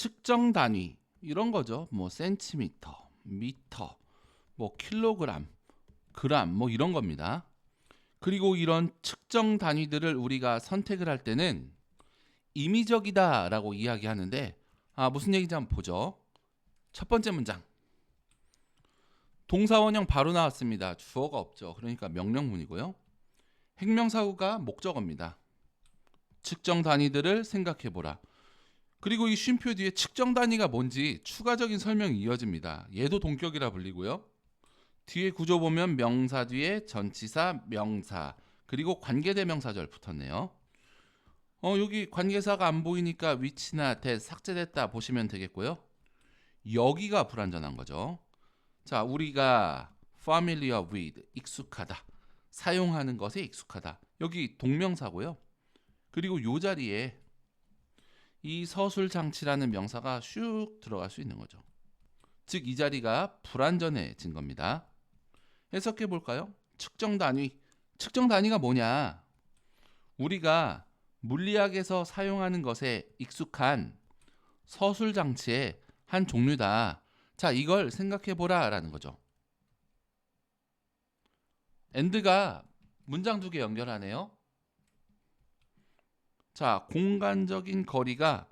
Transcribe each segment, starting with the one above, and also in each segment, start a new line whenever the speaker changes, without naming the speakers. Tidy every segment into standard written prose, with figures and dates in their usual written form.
측정 단위 이런 거죠. 뭐 센티미터, 미터, 뭐 킬로그램, 그램 뭐 이런 겁니다. 그리고 이런 측정 단위들을 우리가 선택을 할 때는 임의적이다라고 이야기하는데 무슨 얘기인지 한번 보죠. 첫 번째 문장. 동사원형 바로 나왔습니다. 주어가 없죠. 그러니까 명령문이고요. 행명사구가 목적어입니다. 측정 단위들을 생각해 보라. 그리고 이 쉼표 뒤에 측정 단위가 뭔지 추가적인 설명이 이어집니다. 얘도 동격이라 불리고요. 뒤에 구조 보면 명사 뒤에 전치사, 명사, 그리고 관계대명사절 붙었네요. 여기 관계사가 안 보이니까 위치나 that 삭제됐다 보시면 되겠고요. 여기가 불완전한 거죠. 자, 우리가 familiar with, 익숙하다, 사용하는 것에 익숙하다. 여기 동명사고요. 그리고 요 자리에 이 서술장치라는 명사가 슉 들어갈 수 있는 거죠. 즉 이 자리가 불완전해진 겁니다. 해석해 볼까요? 측정 단위. 측정 단위가 뭐냐? 우리가 물리학에서 사용하는 것에 익숙한 서술장치의 한 종류다. 자, 이걸 생각해 보라 라는 거죠. and가 문장 두 개 연결하네요. 자, 공간적인 거리가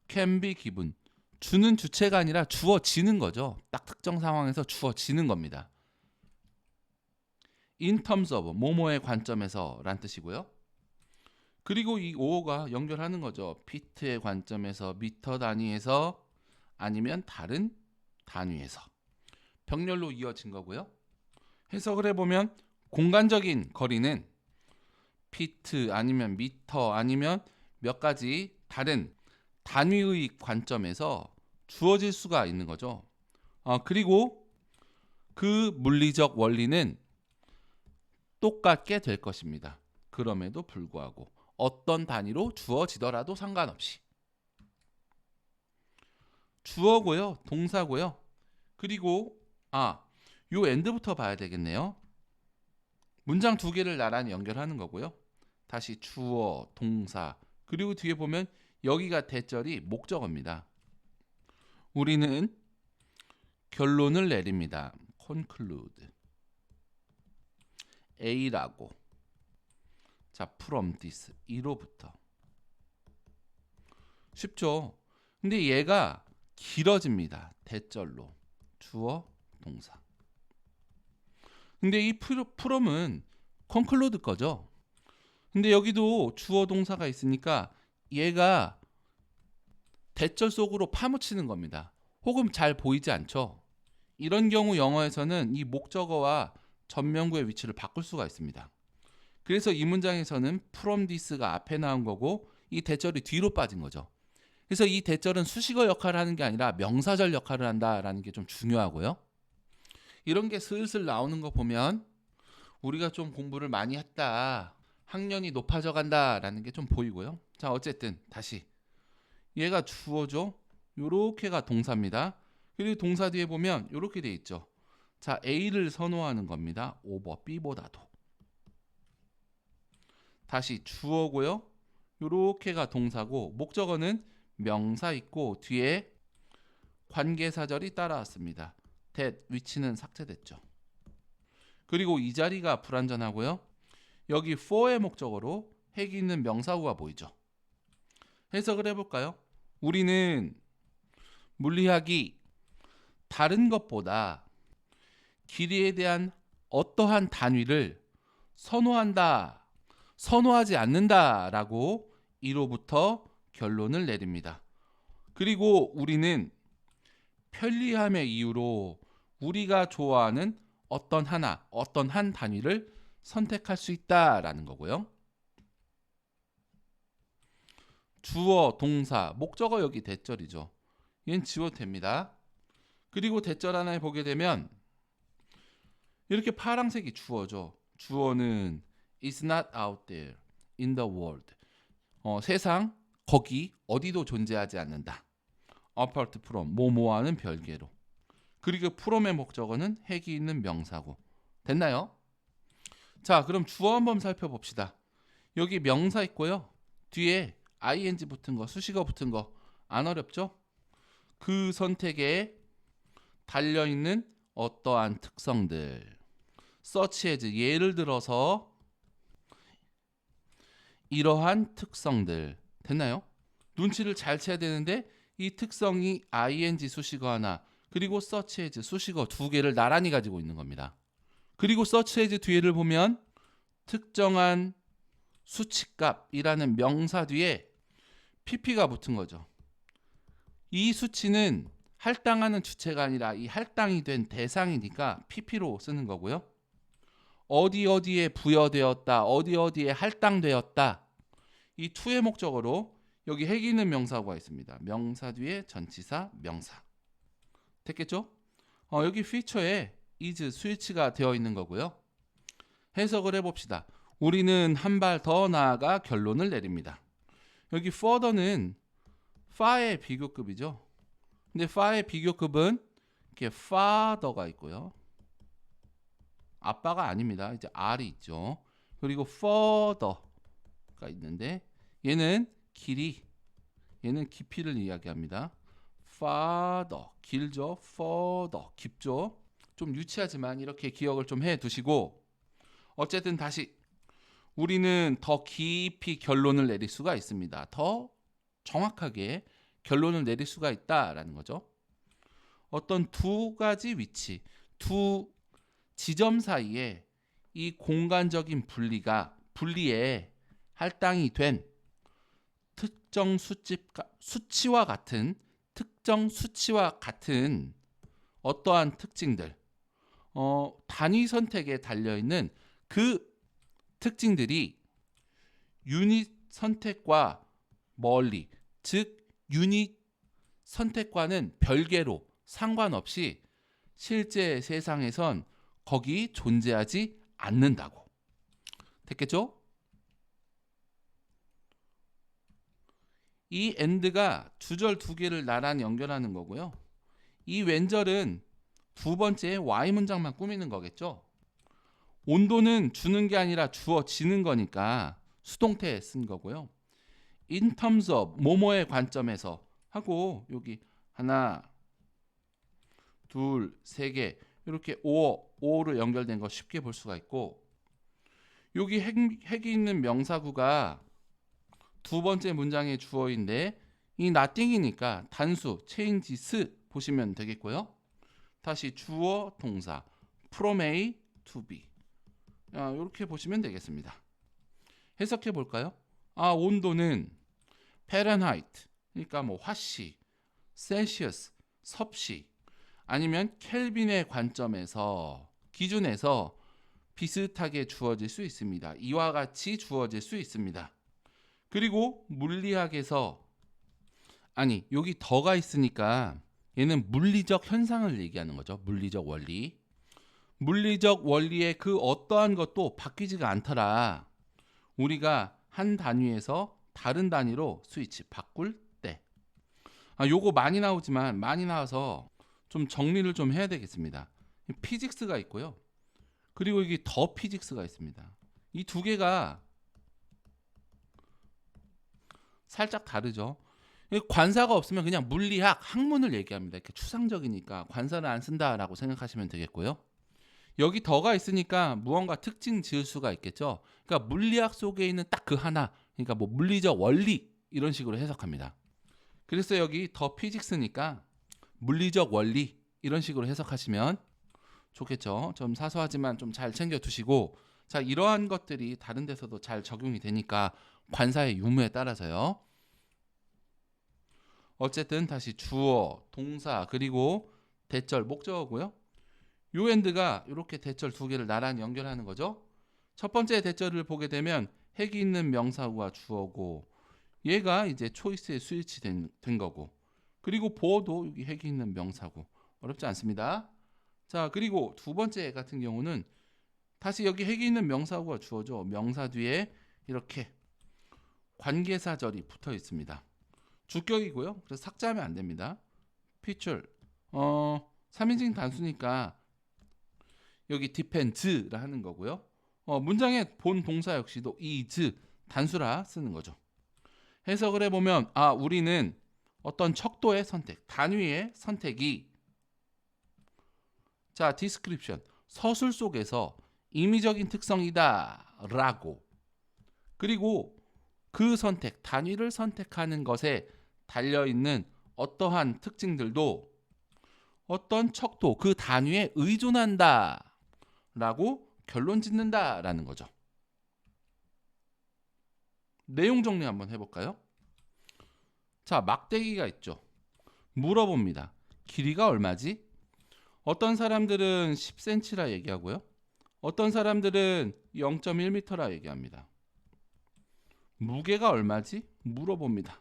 can be given. 주는 주체가 아니라 주어지는 거죠. 딱 특정 상황에서 주어지는 겁니다. in terms of, 뭐뭐의 관점에서 란 뜻이고요. 그리고 이 5호가 연결하는 거죠. 피트의 관점에서, 미터 단위에서, 아니면 다른 단위에서. 병렬로 이어진 거고요. 해석을 해보면 공간적인 거리는 피트 아니면 미터 아니면 몇 가지 다른 단위의 관점에서 주어질 수가 있는 거죠. 그리고 그 물리적 원리는 똑같게 될 것입니다. 그럼에도 불구하고 어떤 단위로 주어지더라도 상관없이. 주어고요, 동사고요. 그리고 요 end부터 봐야 되겠네요. 문장 두 개를 나란히 연결하는 거고요. 다시 주어, 동사, 그리고 뒤에 보면 여기가 대절이 목적어입니다. 우리는 결론을 내립니다. conclude. A라고. 자, from this. 이로부터. 쉽죠? 근데 얘가 길어집니다. 대절로. 주어, 동사. 근데 이 from은 conclude 거죠. 근데 여기도 주어 동사가 있으니까 얘가 대절 속으로 파묻히는 겁니다. 혹은 잘 보이지 않죠. 이런 경우 영어에서는 이 목적어와 전명구의 위치를 바꿀 수가 있습니다. 그래서 이 문장에서는 from this가 앞에 나온 거고 이 대절이 뒤로 빠진 거죠. 그래서 이 대절은 수식어 역할을 하는 게 아니라 명사절 역할을 한다라는 게 좀 중요하고요. 이런 게 슬슬 나오는 거 보면 우리가 좀 공부를 많이 했다, 학년이 높아져 간다라는 게 좀 보이고요. 자, 어쨌든 다시 얘가 주어죠. 요렇게가 동사입니다. 그리고 동사 뒤에 보면 요렇게 돼 있죠. 자, A를 선호하는 겁니다. over B보다도. 다시 주어고요. 요렇게가 동사고 목적어는 명사 있고 뒤에 관계사절이 따라왔습니다. that 위치는 삭제됐죠. 그리고 이 자리가 불완전하고요. 여기 for의 목적어로 핵이 있는 명사구가 보이죠. 해석을 해볼까요? 우리는 물리학이 다른 것보다 길이에 대한 어떠한 단위를 선호한다, 선호하지 않는다라고 이로부터 결론을 내립니다. 그리고 우리는 편리함의 이유로 우리가 좋아하는 어떤 한 단위를 선택할 수 있다라는 거고요. 주어, 동사, 목적어 여기 대절이죠. 얘는 지워도 됩니다. 그리고 대절 하나에 보게 되면 이렇게 파란색이 주어죠. 주어는 is not out there in the world. 세상 거기 어디도 존재하지 않는다. apart from 뭐뭐와는 별개로. 그리고 from의 목적어는 핵이 있는 명사고. 됐나요? 자, 그럼 주어 한번 살펴봅시다. 여기 명사 있고요. 뒤에 ing 붙은 거, 수식어 붙은 거 안 어렵죠? 그 선택에 달려있는 어떠한 특성들. search as 예를 들어서 이러한 특성들. 됐나요? 눈치를 잘 채야 되는데 이 특성이 ing 수식어 하나 그리고 search as 수식어 두 개를 나란히 가지고 있는 겁니다. 그리고 search as 뒤에를 보면 특정한 수치값이라는 명사 뒤에 pp가 붙은 거죠. 이 수치는 할당하는 주체가 아니라 이 할당이 된 대상이니까 pp로 쓰는 거고요. 어디에 부여되었다, 어디에 할당되었다. 이 to의 목적어로 여기 핵이 있는 명사구가 있습니다. 명사 뒤에 전치사, 명사. 됐겠죠? 여기 feature에 is 스위치가 되어 있는 거고요. 해석을 해봅시다. 우리는 한 발 더 나아가 결론을 내립니다. 여기 further는 far의 비교급이죠. 근데 far의 비교급은 이렇게 father가 있고요. 아빠가 아닙니다. 이제 r이 있죠. 그리고 further가 있는데 얘는 길이, 얘는 깊이를 이야기합니다. farther, 길죠. further, 깊죠. 좀 유치하지만 이렇게 기억을 좀 해두시고 어쨌든 다시 우리는 더 깊이 결론을 내릴 수가 있습니다. 더 정확하게 결론을 내릴 수가 있다라는 거죠. 어떤 두 가지 위치, 두 지점 사이에 이 공간적인 분리에 할당이 된 특정 수치와 같은 어떠한 특징들, 단위 선택에 달려있는 그 특징들이 유닛 선택과 멀리, 즉 유닛 선택과는 별개로 상관없이 실제 세상에선 거기 존재하지 않는다고. 됐겠죠? 이 and가 주절 두 개를 나란히 연결하는 거고요. 이 왼절은 두 번째 y 문장만 꾸미는 거겠죠. 온도는 주는 게 아니라 주어지는 거니까 수동태에 쓴 거고요. in terms of 뭐뭐의 관점에서 하고 여기 하나, 둘, 세 개 이렇게 5로 연결된 거 쉽게 볼 수가 있고 여기 핵이 있는 명사구가 두 번째 문장의 주어인데 이 nothing이니까 단수 changes 보시면 되겠고요. 다시 주어 동사 from A to B 이렇게 보시면 되겠습니다. 해석해 볼까요? 온도는 Fahrenheit 그러니까 뭐 화씨, 셀시어스, 섭씨 아니면 켈빈의 관점에서 기준에서 비슷하게 주어질 수 있습니다. 이와 같이 주어질 수 있습니다. 그리고 물리학에서 여기 더가 있으니까 얘는 물리적 현상을 얘기하는 거죠. 물리적 원리. 물리적 원리의 그 어떠한 것도 바뀌지가 않더라. 우리가 한 단위에서 다른 단위로 스위치 바꿀 때. 요거 많이 나오지만 많이 나와서 좀 정리를 좀 해야 되겠습니다. 피직스가 있고요. 그리고 여기 더 피직스가 있습니다. 이 두 개가 살짝 다르죠. 관사가 없으면 그냥 물리학, 학문을 얘기합니다. 이렇게 추상적이니까 관사를 안 쓴다라고 생각하시면 되겠고요. 여기 더가 있으니까 무언가 특징 지을 수가 있겠죠. 그러니까 물리학 속에 있는 딱 그 하나, 그러니까 뭐 물리적 원리 이런 식으로 해석합니다. 그래서 여기 더 피직스니까 물리적 원리 이런 식으로 해석하시면 좋겠죠. 좀 사소하지만 좀 잘 챙겨 두시고 자 이러한 것들이 다른 데서도 잘 적용이 되니까 관사의 유무에 따라서요. 어쨌든 다시 주어, 동사 그리고 대절, 목적어고요. 요 엔드가 이렇게 대절 두 개를 나란히 연결하는 거죠. 첫 번째 대절을 보게 되면 핵이 있는 명사구가 주어고 얘가 이제 초이스에 스위치 된 거고 그리고 보어도 여기 핵이 있는 명사구 어렵지 않습니다. 자 그리고 두 번째 같은 경우는 다시 여기 핵이 있는 명사구가 주어져 명사 뒤에 이렇게 관계사절이 붙어 있습니다. 주격이고요. 그래서 삭제하면 안 됩니다. feature 3인칭 단수니까 여기 depend라 하는 거고요. 문장의 본 동사 역시도 is 단수라 쓰는 거죠. 해석을 해보면 우리는 어떤 척도의 선택, 단위의 선택이 자, 디스크립션 서술 속에서 임의적인 특성이다 라고 그리고 그 선택, 단위를 선택하는 것에 달려있는 어떠한 특징들도 어떤 척도, 그 단위에 의존한다 라고 결론 짓는다 라는 거죠. 내용 정리 한번 해볼까요? 자, 막대기가 있죠. 물어봅니다. 길이가 얼마지? 어떤 사람들은 10cm라 얘기하고요. 어떤 사람들은 0.1m라 얘기합니다. 무게가 얼마지? 물어봅니다.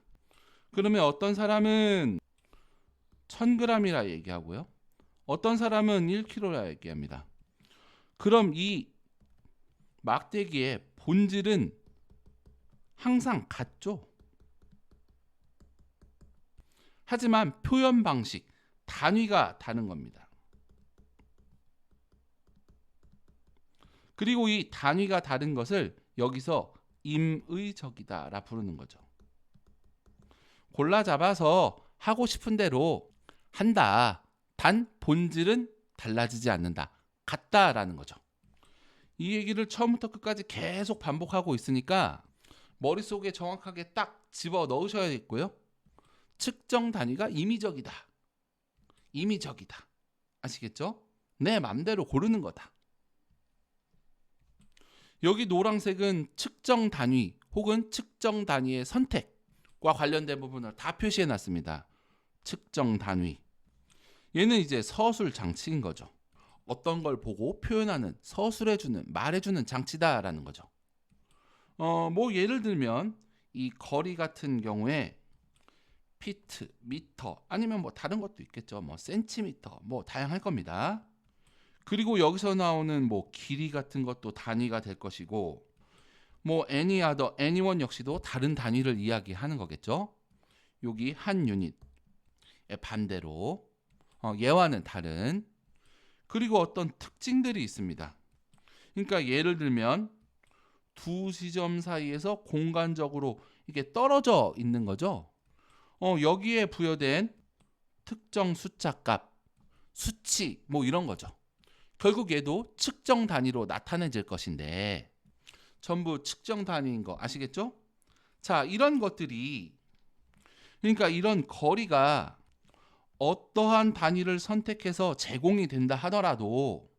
그러면 어떤 사람은 1000g이라 얘기하고요. 어떤 사람은 1kg라 얘기합니다. 그럼 이 막대기의 본질은 항상 같죠. 하지만 표현 방식, 단위가 다른 겁니다. 그리고 이 단위가 다른 것을 여기서 임의적이다라 부르는 거죠. 골라 잡아서 하고 싶은 대로 한다. 단 본질은 달라지지 않는다. 같다라는 거죠. 이 얘기를 처음부터 끝까지 계속 반복하고 있으니까 머릿속에 정확하게 딱 집어 넣으셔야겠고요. 측정 단위가 임의적이다. 임의적이다. 아시겠죠? 내 맘대로 고르는 거다. 여기 노란색은 측정 단위 혹은 측정 단위의 선택과 관련된 부분을 다 표시해 놨습니다. 측정 단위. 얘는 이제 서술 장치인 거죠. 어떤 걸 보고 표현하는, 서술해주는, 말해주는 장치다라는 거죠. 뭐 예를 들면 이 거리 같은 경우에 피트, 미터 아니면 뭐 다른 것도 있겠죠. 뭐 센티미터, 뭐 다양할 겁니다. 그리고 여기서 나오는 뭐 길이 같은 것도 단위가 될 것이고 뭐 any other, anyone 역시도 다른 단위를 이야기하는 거겠죠. 여기 한 유닛의 반대로 얘와는 다른 그리고 어떤 특징들이 있습니다. 그러니까 예를 들면 두 지점 사이에서 공간적으로 이게 떨어져 있는 거죠. 여기에 부여된 특정 숫자 값, 수치 뭐 이런 거죠. 결국 얘도 측정 단위로 나타내질 것인데 전부 측정 단위인 거 아시겠죠? 자, 이런 것들이 그러니까 이런 거리가 어떠한 단위를 선택해서 제공이 된다 하더라도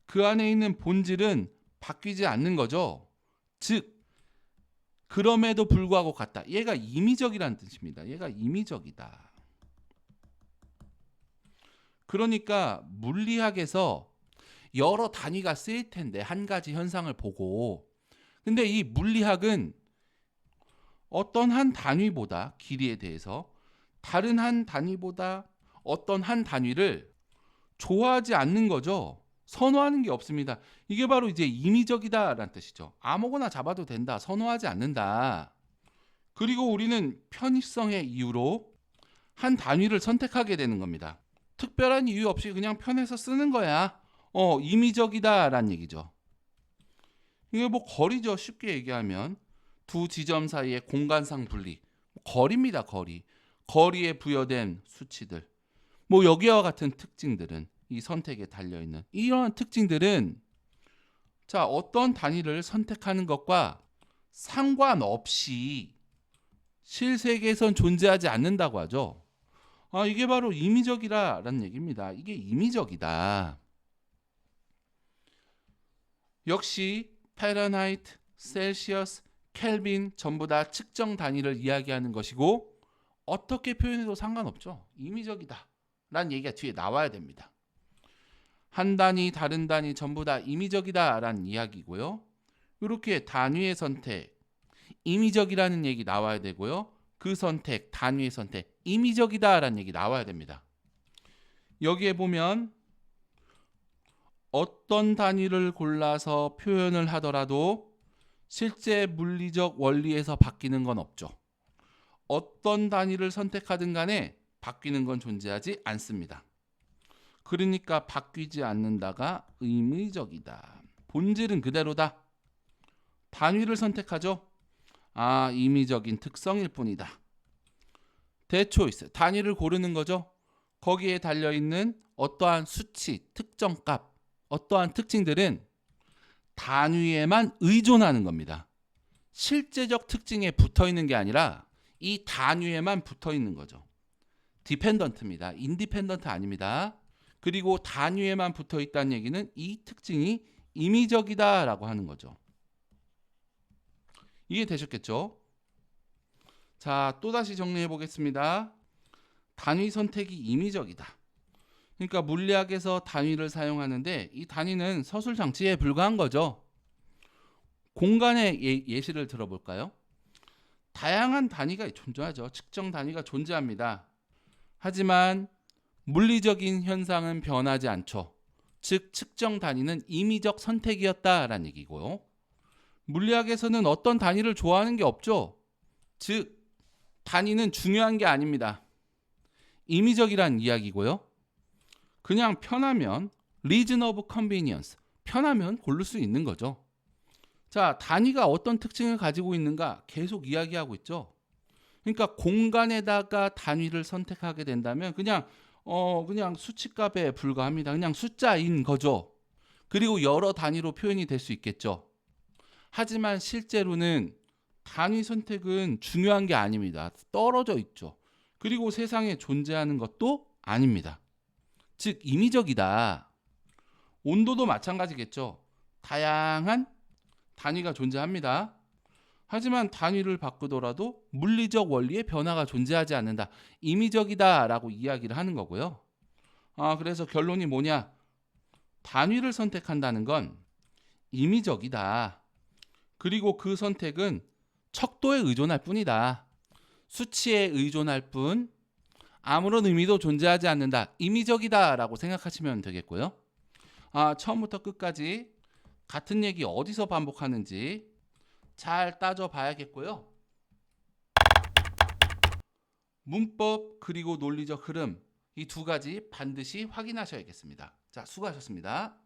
그 안에 있는 본질은 바뀌지 않는 거죠. 즉 그럼에도 불구하고 같다. 얘가 임의적이라는 뜻입니다. 얘가 임의적이다. 그러니까 물리학에서 여러 단위가 쓰일 텐데 한 가지 현상을 보고 근데 이 물리학은 어떤 한 단위보다 길이에 대해서 다른 한 단위보다 어떤 한 단위를 좋아하지 않는 거죠. 선호하는 게 없습니다. 이게 바로 이제 임의적이다라는 뜻이죠. 아무거나 잡아도 된다. 선호하지 않는다. 그리고 우리는 편의성의 이유로 한 단위를 선택하게 되는 겁니다. 특별한 이유 없이 그냥 편해서 쓰는 거야. 임의적이다라는 얘기죠. 이게 뭐 거리죠. 쉽게 얘기하면 두 지점 사이의 공간상 분리. 거리입니다. 거리. 거리에 부여된 수치들. 뭐 여기와 같은 특징들은 이 선택에 달려있는 이러한 특징들은 자 어떤 단위를 선택하는 것과 상관없이 실세계에선 존재하지 않는다고 하죠. 이게 바로 임의적이라는 얘기입니다. 이게 임의적이다. 역시 파렌하이트, 셀시어스, 켈빈 전부 다 측정 단위를 이야기하는 것이고 어떻게 표현해도 상관없죠. 임의적이다 라는 얘기가 뒤에 나와야 됩니다. 한 단위, 다른 단위 전부 다 임의적이다 라는 이야기고요. 이렇게 단위의 선택, 임의적이라는 얘기 나와야 되고요. 그 선택, 단위의 선택, 임의적이다 라는 얘기 나와야 됩니다. 여기에 보면 어떤 단위를 골라서 표현을 하더라도 실제 물리적 원리에서 바뀌는 건 없죠. 어떤 단위를 선택하든 간에 바뀌는 건 존재하지 않습니다. 그러니까 바뀌지 않는다가 임의적이다. 본질은 그대로다. 단위를 선택하죠. 임의적인 특성일 뿐이다. 대초이스, 단위를 고르는 거죠. 거기에 달려있는 어떠한 수치, 특정 값, 어떠한 특징들은 단위에만 의존하는 겁니다. 실제적 특징에 붙어있는 게 아니라 이 단위에만 붙어있는 거죠. 디펜던트입니다. 인디펜던트 아닙니다. 그리고 단위에만 붙어있다는 얘기는 이 특징이 임의적이다라고 하는 거죠. 이해되셨겠죠? 자, 또다시 정리해 보겠습니다. 단위 선택이 임의적이다. 그러니까 물리학에서 단위를 사용하는데 이 단위는 서술 장치에 불과한 거죠. 공간의 예시를 들어볼까요? 다양한 단위가 존재하죠. 측정 단위가 존재합니다. 하지만 물리적인 현상은 변하지 않죠. 즉 측정 단위는 임의적 선택이었다라는 얘기고요. 물리학에서는 어떤 단위를 좋아하는 게 없죠. 즉 단위는 중요한 게 아닙니다. 임의적이란 이야기고요. 그냥 편하면 reason of convenience, 편하면 고를 수 있는 거죠. 자, 단위가 어떤 특징을 가지고 있는가 계속 이야기하고 있죠. 그러니까 공간에다가 단위를 선택하게 된다면 그냥 수치값에 불과합니다. 그냥 숫자인 거죠. 그리고 여러 단위로 표현이 될 수 있겠죠. 하지만 실제로는 단위 선택은 중요한 게 아닙니다. 떨어져 있죠. 그리고 세상에 존재하는 것도 아닙니다. 즉 임의적이다. 온도도 마찬가지겠죠. 다양한 단위가 존재합니다. 하지만 단위를 바꾸더라도 물리적 원리의 변화가 존재하지 않는다. 임의적이다라고 이야기를 하는 거고요. 그래서 결론이 뭐냐? 단위를 선택한다는 건 임의적이다. 그리고 그 선택은 척도에 의존할 뿐이다. 수치에 의존할 뿐 아무런 의미도 존재하지 않는다. 임의적이다라고 생각하시면 되겠고요. 처음부터 끝까지 같은 얘기 어디서 반복하는지 잘 따져봐야겠고요. 문법 그리고 논리적 흐름 이 두 가지 반드시 확인하셔야겠습니다. 자, 수고하셨습니다.